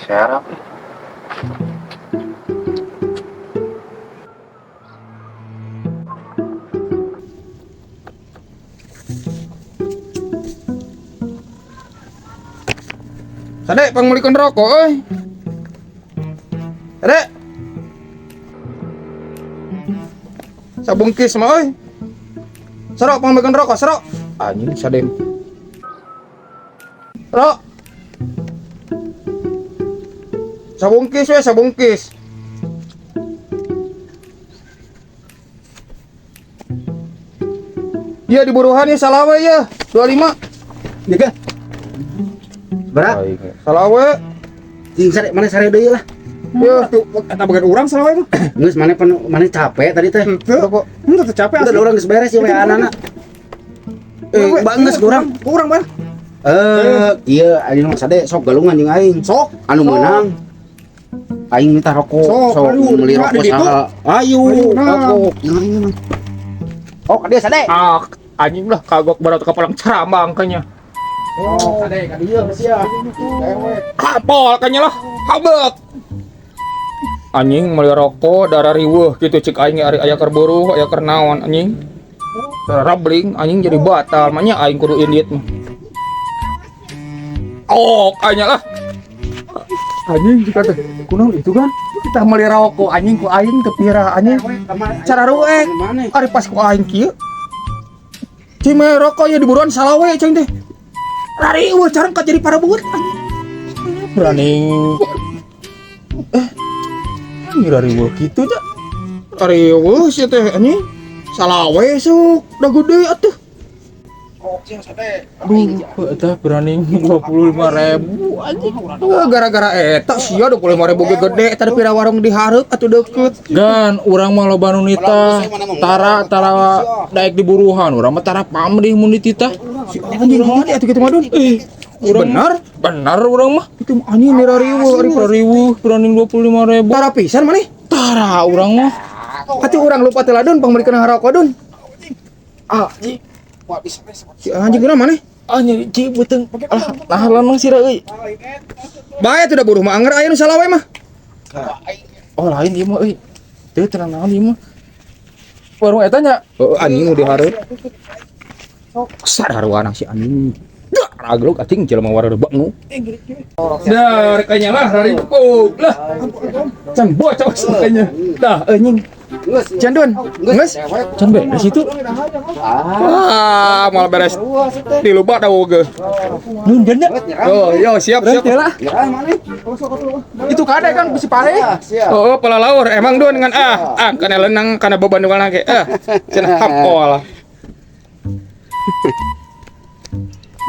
Serap. Sadek, pangmulikon rokok, euy. Sadek. Sabungkis mah, euy. Serok, pangmulikon rokok, serok. Anjing, sadek. Serok. Sabungkis, we, sabungkis. Iya, di Buruhan ya, Salawe ya. 25. Ya kan? Berat. Salawe. Sing sare mana sare deui lah. Ya, tuh eta bagian urang Salawe mah. Geus mana capek tadi teh. Rokok. Teu capek Udah asli. urang geus beres ya we anak-anak. Geus urang. Urang, Bang. Iya ayeuna mah sade sok galungan jeung aing. Sok. Anu meunang. Aing minta rokok. Sok, aduh, beli nah, rokok di ditu. saha. Ayo, Nah. rokok. Nah. Oh, dia sade. Ah, anjing lah kagok barat kapalang carambang kanya. Oh, sade ka dieu sia. Kapal kanya lah, habet. Anjing meuli rokok darah riweuh kitu cek aing ari aya keur buruh, aya keur naon anjing. Rabling anjing jadi batal, manya aing kudu indit mah. Oh, kanya lah. Anjing jika teh kunaon itu kan kita meuli rokok anjing ku aing teu pira anjing. Cara ruek. Ari pas ku aing kieu. Cime rokok ya di Buruan Salawe ceng teh. Lari wah carang ka jadi para buat. Berani. Ini lari wah kitu nya. Lari wah sia teh anjing. Salawe sok da gede atuh. Aduh, eta berani 25.000 anjing. Gara-gara eta sia 25.000 ge gede eta pira warung di hareup atuh deukeut. Gan urang mah loba nu nitah tara daek di Buruhan urang mah tara pamrih mun dititah. Si anjing hade atuh kitu mah Dun. Benar urang mah. Itu anjing nira riweuh ari riweuh berani 25.000 Tara pisan maneh. tara urang mah. Atuh urang lupa teh Dun pangmulikeun haroko Dun. Ah Si anjing geuna maneh. anjing ci beuteung lah lanang sira euy. Bae teh da buruh mah anger aya nu Salawe mah. Oh lain ieu mah euy. Teu tenang naon ieu mah. Warung eta nya Heeh anjing nu di hareup. Sadar wanang si anjing. Dah raglok anjing jelema wareup bangu. Dar kanya lah dari puk lah. Can bocor kanya. Dah anjing. Can Dun. Geus. can beres itu. Ah, mal beres. Di lupa da oge. Nun nya. Oh, yo siap siap. lah. Itu kade kan bisi pare. Oh, pala laur. Emang Dun dengan kana leunang kana bebandungan lagi. Cenah hampol.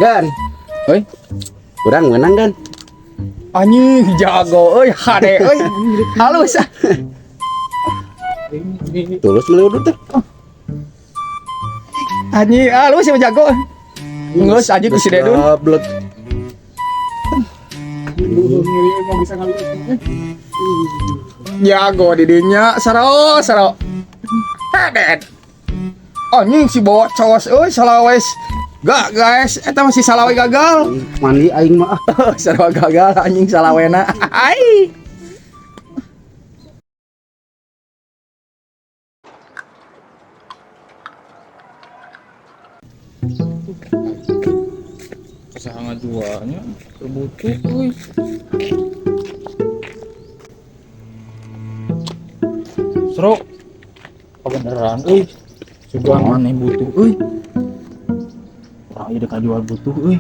Gan. Euy. Urang meunang gan. Anjing jago euy, hade euy. Halus. Tulus meuli udut teh. Anjing halus ya jago. Geus anjing ku si Dedun. Goblok. Jago di dinya saro. Hadet. Anjing si bawa cowos euy Salawes. Gak guys, eta masih Salawe gagal. Mandi aing mah. Sarwa gagal anjing Salawena. Ai. Saha ngajualnya terbutuh euy. Sro. Kebenaran euy. Sugan maneh butuh euy. Urang ieu dek jual butuh euy.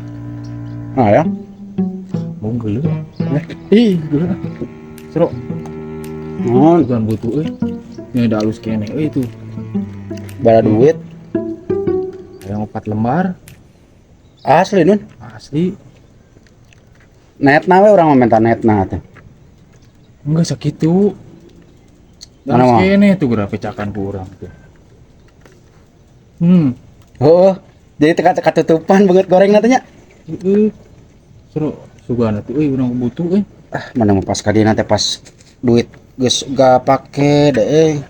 Ah ya. Mung geuleuh. Ih, geuleuh. Sro, Nuhun. sugan butuh euy. Nya da alus keneh euy tuh. Bala duit. Yang 4 lembar Asli Nun. asli. Netna we urang mah minta netna teh. Enggak sakitu. Mana Alus mah? keneh tuh geura pecakan ku urang tuh. Oh, jadi teka katutupan banget goreng nantinya. Heeh. Seru sugana tuh euy urang butuh euy. Mana mau pas kadina teh pas duit geus gak pake deh.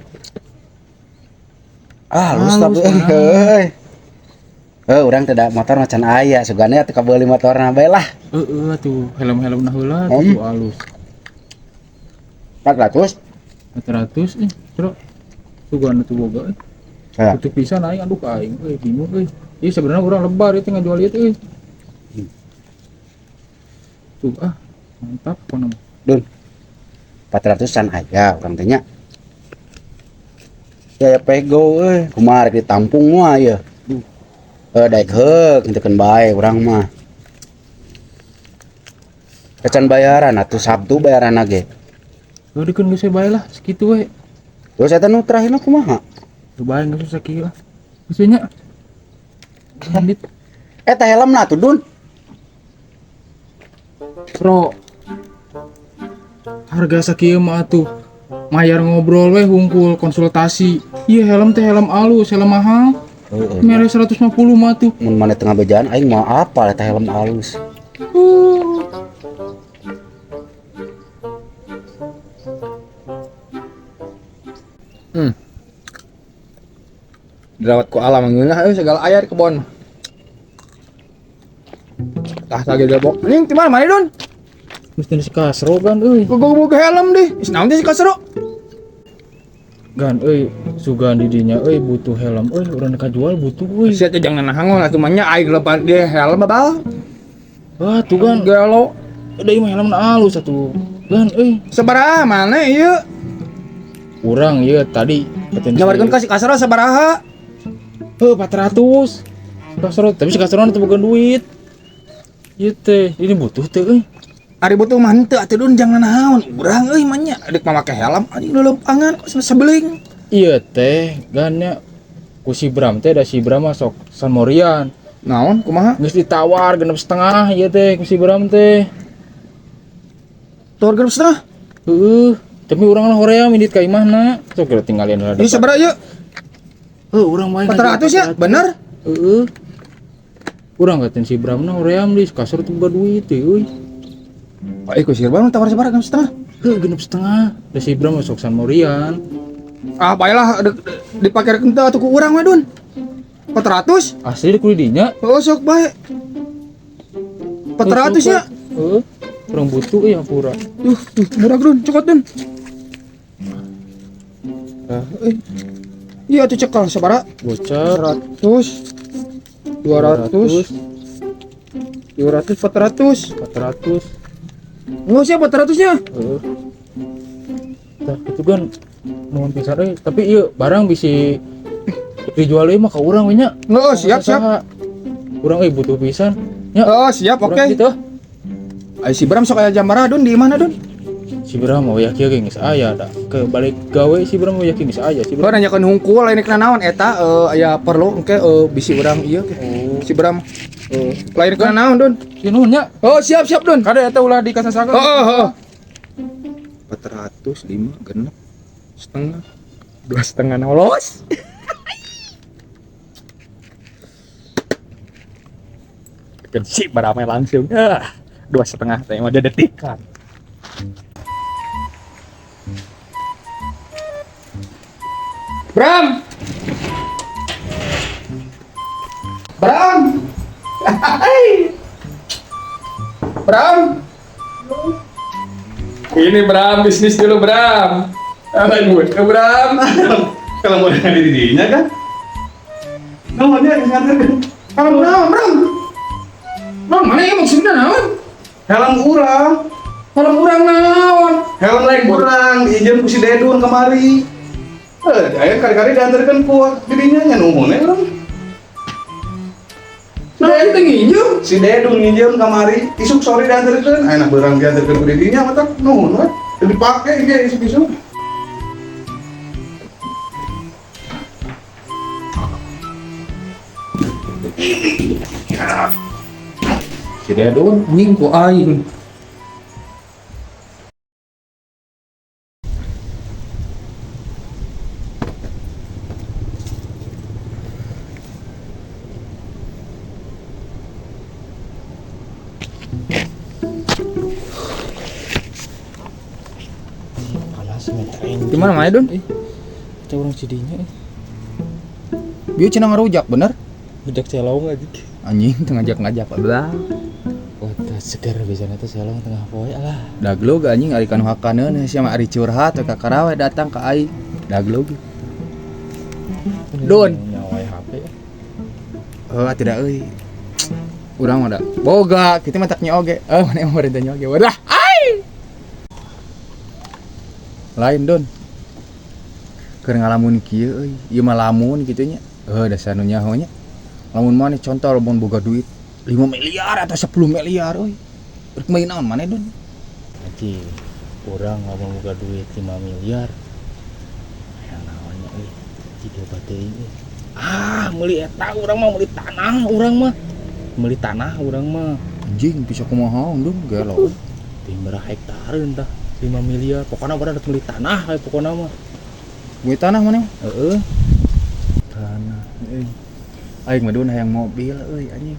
Halus tapi euy. Urang tidak motor macan aya sugana teh kabeuli motorna bae lah. Heeh atuh helm-helmna heula tuh alus. 400. 400 Cero. Sugan atuh boga Ya. Butuh pisan aing aduh ka aing bingung Ieu sebenarnya urang lebar ieu teh ngajual ieu teh. Tuh mantap kono. Dun. 400-an aja urang teh nya. Ya pego kumaha ditampung mah ya. Daek heuk henteukeun bae urang mah. Kecan bayaran atuh Sabtu bayaran ge. Dikeun geus bae lah segitu we. Terus eta nu terakhirna kumaha? Teu bae geus sakieu lah. Geus nya. Bandit. Eta helmna tuh Dun. Bro. Harga sakieu mah atuh. Mayar ngobrol we hungkul konsultasi. Iya helm teh helm alus, helm mahal. Mere 150 mah tuh. Mun maneh tengah bejaan aing mau apa eta helm alus. Dirawat ku alam ngeunah segala aya di kebon. Tah lagi debok. Anjing di mana Dun? Mesti si kasro kan euy. Gua boga helm deh. Is naon teh si kasro? Gan euy, sugan di dinya euy butuh helm euy, urang kajual butuh euy. Sia teh jangan nahangon atuh mah nya aing lepas dia helm babal. Wah, tuh gan Gelo. ada ieu helm alus atuh. Gan euy, Sabaraha mana ieu? urang ieu tadi potensi. Nyawarkeun ka si kasro sabaraha? 400. Si kasro, tapi si kasro teh bukan duit. Ieu teh, ini butuh teh euy. Ari butuh mah henteu atuh Dun jangan naon. Urang euy mah nya adik mamake helm anjing leuleumpangan kok sebeling. Iya teh, gannya ku si Bram teh da si Bram mah sok San Morian. Naon kumaha? Geus ditawar 6,5 ieu teh ku si Bram teh. Tawar 6,5. Tapi urang hoream indit ka imahna. Sok kira tinggalin rada. Ini sabaraha ieu? Urang main 400 ya? Bener? Urang katen si Bram na hoream di kasur teu boga duit teh euy. Pak Iko sih baru tawar sabaraha 6,5. 6,5. Da si Bram mah sok San Morian. Ah baiklah dipake rek henteu atuh ku urang we Dun. 400? Asli di kulidinya. Oh sok bae. 400 ya? Urang butuh ya pura. Tuh murah Dun, cokot Dun. Iya tuh cekal sabaraha? Bocah 100 200 400 400. Nggak sih 400 nya. Tah itu kan nuhun pisan euy, tapi ieu barang bisi dijual ieu mah ka urang we nya. Oh siap. Urang euy butuh pisan. Nya. Oh siap oke. Gitu. Ay si Bram sok aya jamara Dun di mana Dun? Si Bram mah yakin ge geus aya da. Ke balik gawe si Bram mah yakin geus aya si Gua Bram. nanyakeun hungkul lain kana naon eta aya perlu engke bisi urang ieu si Bram. Lain kana naon Dun? Si nuhun nya. Oh siap Dun. Kada eta ulah dikasasakeun. Oh. 405 genep setengah 2,5 nolos. Kan si baramai langsung. 2,5 teh mah detikan. Bram. Bram. Ini Bram, bisnis dulu Bram. Aduh, ke Bram. Kalau mau di didinya kan? Namanya yang nganter Helm naon, Bram? Bram, mana ya maksudnya naon? helm urang, Helm urang naon? helm lain urang, diizin ku si Dedun kemari. Aya kali-kali diantarkan ku didinya nya nuhun urang. Nah, itu nginjem. Si Dedun nginjem kemari, isuk sore diantarkan. Aya nah beurang diantarkan ku didinya mah tak nuhun we. Dipake ge isuk-isuk. Si Dedon anjing ku aing. Di mana mana Don? Kita urang cidinya. Bieu cenah ngarujak bener? Budak celong aja. Anjing teu ngajak-ngajak lah. Wah, seger biasanya tuh selong tengah poe alah. Daglog anjing ari kanu hakaneun sama ari curhat we ka karawe datang ka aing. Daglog. Don. Nyawai HP. Tidak euy. Urang mah da boga, kitu mah tak nyoge. Mana yang merintah nyoge. Wadah. Ai. Lain Don. Keur ngalamun kieu euy. Ieu mah lamun kitu nya. Dasar nu nyaho nya. Lamun maneh contoh lamun boga duit 5 miliar atau 10 miliar euy. Rek main naon maneh Don? Nanti orang ngomong buka duit 5 miliar. Yang namanya euy, jiga bateuing euy. Meuli eta urang mah meuli tanah urang mah. Meuli tanah urang mah. Anjing bisa kumaha Don gelo. Timbara hektareun tah 5 miliar. Pokona urang rek meuli tanah we pokona mah. Gue tanah maneh. Heeh. Tanah euy. Aing mah Don hayang mobil euy anjing.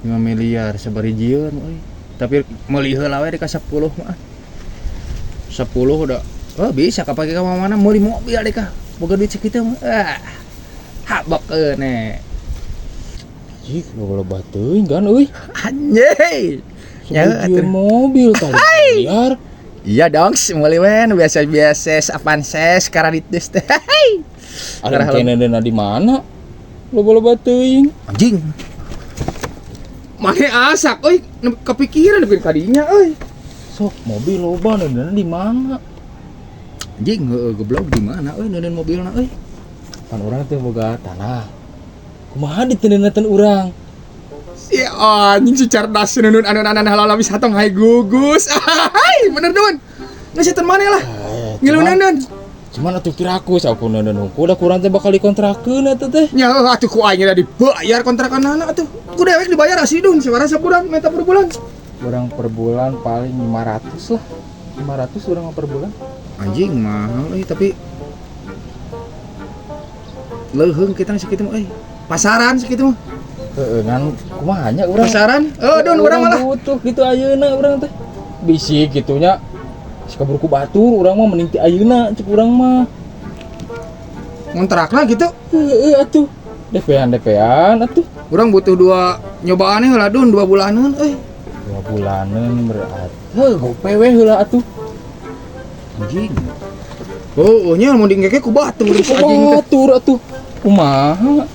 5 miliar sabarijieun euy. Tapi meuli heula we deka 10 mah. 10 udah. Bisa kapake ka mana meuli mobil deh kah. Boga duit sakitu mah. Habak ne. Jik loba teuing kan euy. Anjay. Sebutin mobil kali miliar. Iya dong, meuli we biasa-biasa Avances Karaditus teh. Ada kenena di mana? Loba teuing. Anjing. Mane asak euy, kepikiran nepi kadinya euy. Sok mobil loba neunana di mana? Anjing goblok di mana euy neuneuh mobilna euy. Pan urang teh boga tanah. Kumaha diteuneuneuteun urang? Si anjing si cerdas neuneuh anu-anu halala bisa tong hai gugus. Hai, bener Don. Ngasieun maneh lah. Ngiluneun. Cuman atuh kiraku sakuneun hungkul da kurang teh bakal dikontrakeun eta teh. Nya atuh ku aing da dibayar kontrakanana atuh. Ku dewek dibayar asli Don, sabaraha sakurang meta per bulan. Urang per bulan paling 500 lah. 500 urang per bulan. Anjing mahal euy tapi leuheung kita sakitu mah euy. Pasaran sakitu mah. Heeh ngan kumaha nya urang. Pasaran? Don urang malah butuh gitu ayeuna urang teh. Bisi gitunya. Sikabur ku batur urang mah mending ti ayeuna cek urang mah. ngontrakna gitu. Heeh atuh. DP-an atuh. Urang butuh 2 nyobaannya heula Don 2 bulanan euy. 2 bulanan berarti. Gope we heula atuh. Anjing. Nya mun dingeke ku batur anjing teh. Batur atuh. Kumaha?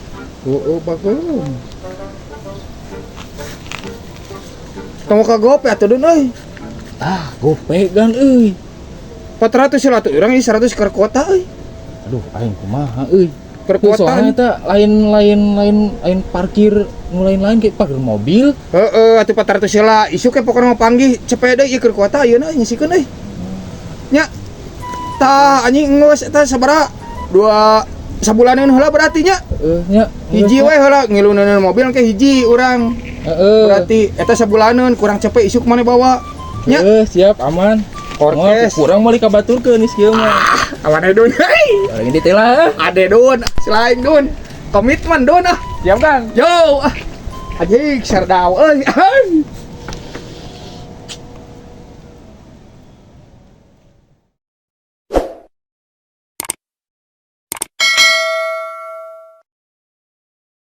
Bagus. Kamu kagope atuh Don euy. Gope gan euy. 400 lah tuh urang 100 ke kota euy. Aduh aing kumaha euy. Ke kota. Soalnya eta lain parkir nu lain-lain kayak parkir mobil. Atuh 400 lah isu ke pokona panggih cepet deui ieu ke kota ayeuna ngisikeun euy. Nya. Tah anjing geus eta sabaraha? 2 sabulanan heula berarti nya. Nya. Hiji we heula ngiluneun mobil ke hiji urang. Berarti eta sabulanan kurang cepet isuk mana bawa. Nya. Siap aman. Orkes. Kurang meuli kabaturkeun geus kieu mah. Awan aya Don. Hei. Paling di teh lah. Ade Don, selain Don. Komitmen Don ah. Siap kan? Yo. Anjing sardau euy.